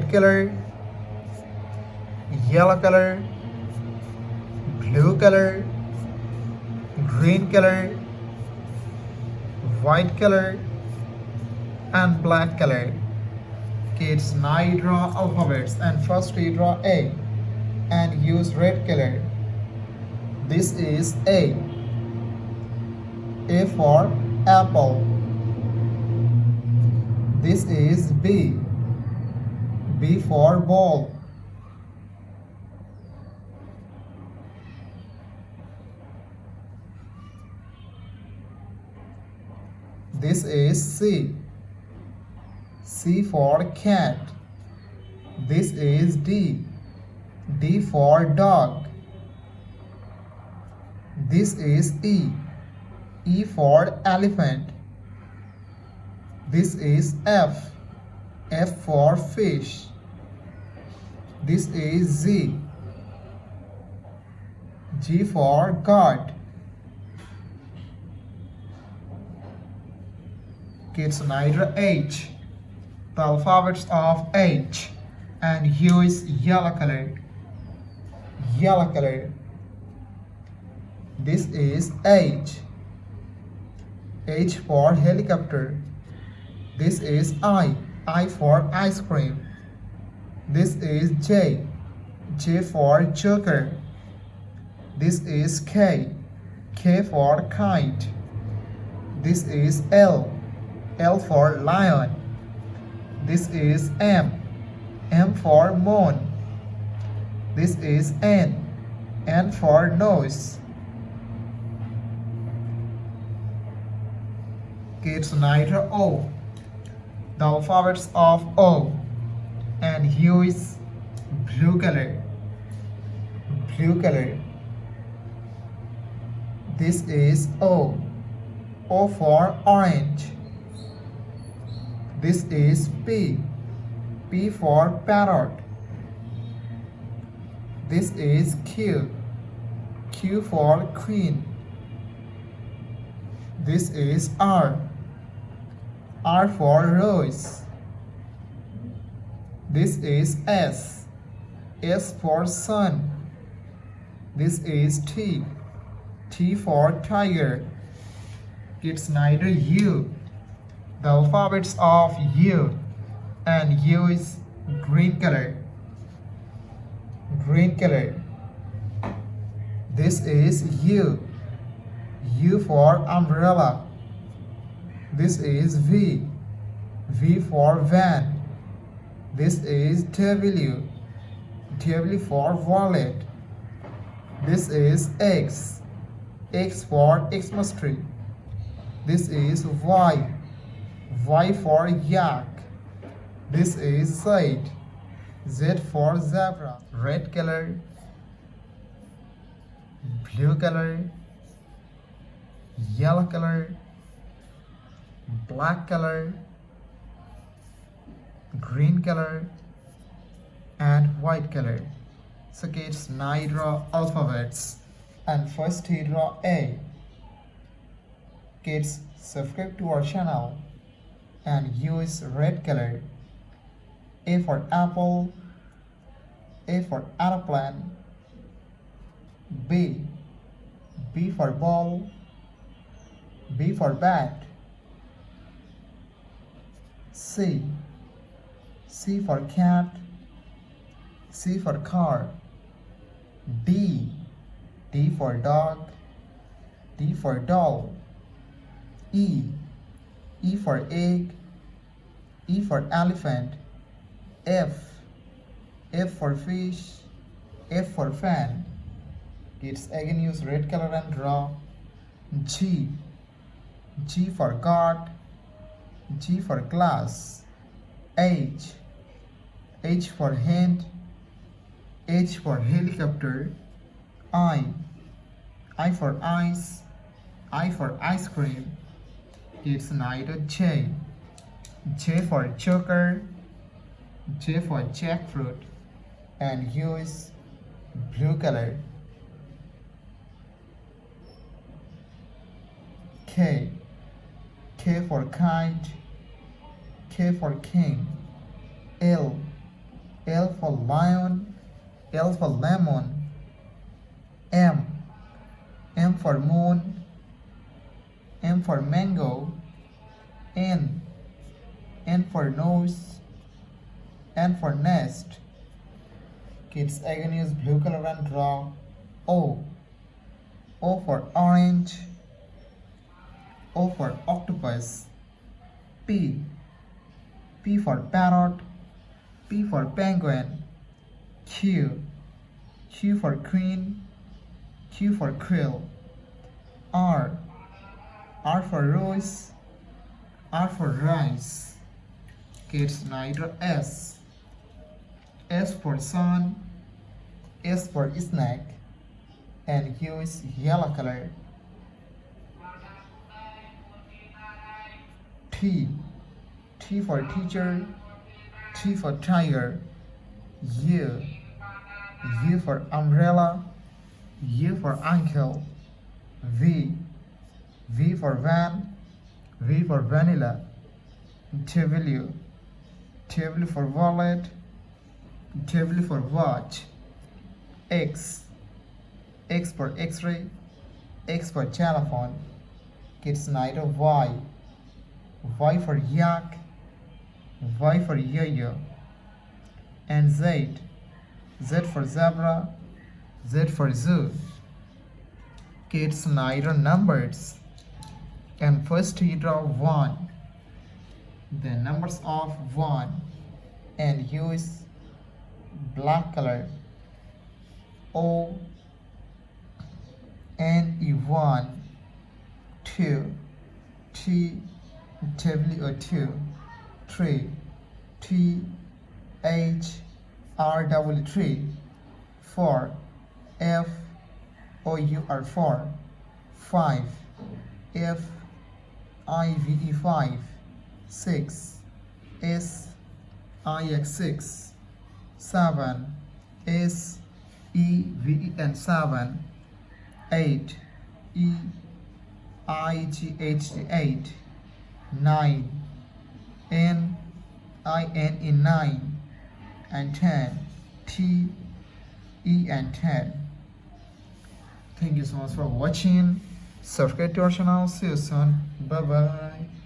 red color, yellow color, blue color, green color, white color, and black color. Kids, now you draw alphabets, and first we draw A and use red color. This is A. A for apple. This is B. B for ball. This is C. C for cat. This is D. D for dog. This is E. E for elephant. This is F. F for fish. This is Z. G for God. Kids, now H. The alphabets of H, and here is yellow color. Yellow color. This is H. H for helicopter. This is I. I for ice cream. This is J. J for joker. This is K. K for kite. This is L. L for lion. This is M. M for moon. This is N. N for nose. Kids, now O. The alphabets of O, and here is blue color. Blue color. This is O. O for orange. This is P. P for parrot. This is Q. Q for queen. This is R. R for rose. This is S. S for sun. This is T. T for tiger. It's neither U. The alphabets of U, and U is green color. Green color. This is U. U for umbrella. This is V. V for van. This is W. W for wallet. This is X. X for Xmas tree. This is Y. Y for yak. This is Z. Z for zebra. Red color, blue color, yellow color, black color, green color, and white color. So kids, now you draw alphabets, and first you draw A. Kids, subscribe to our channel and use red color. A for apple. A for aeroplane. B. B for ball. B for bat. C. C for cat. C for car. D. D for dog. D for doll. E. E for egg. E for elephant. F. F for fish. F for fan. Kids, again use red color and draw. G. G for God. G for glass. H. H for hand. H for helicopter. I. I for ice. I for ice cream. It's neither J. J for joker. J for jackfruit. And U is blue color. K. K for kite. K for king. L. for lion, L for lemon. M for moon, M for mango. N for nose, N for nest. Kids again use blue color and draw. O for orange, O for octopus. P for parrot, P for penguin. Q for queen, Q for quill. R for rose, R for rice. Kids now draw S for sun, S for snake, and U is yellow color. T for teacher, T for tiger. U for umbrella, U for uncle. V for van, V for vanilla. W for wallet, W for watch. X for x-ray, X for telephone. Kids night of Y for yak, Y for yo-yo. And Z for zebra, Z for zoo. Kids night of numbers. And first you draw 1, the numbers of 1, and use black color. O N E 1, 2 T W 2, 3 T H R W 3, 4 F O U R 4, 5 F I V E 5, 6 S I X 6, 7 S E V E N 7, 8 E I G H T 8, 9 N I N E 9, and 10 T E N 10. Thank you so much for watching. Subscribe to our channel. See you soon. Bye bye.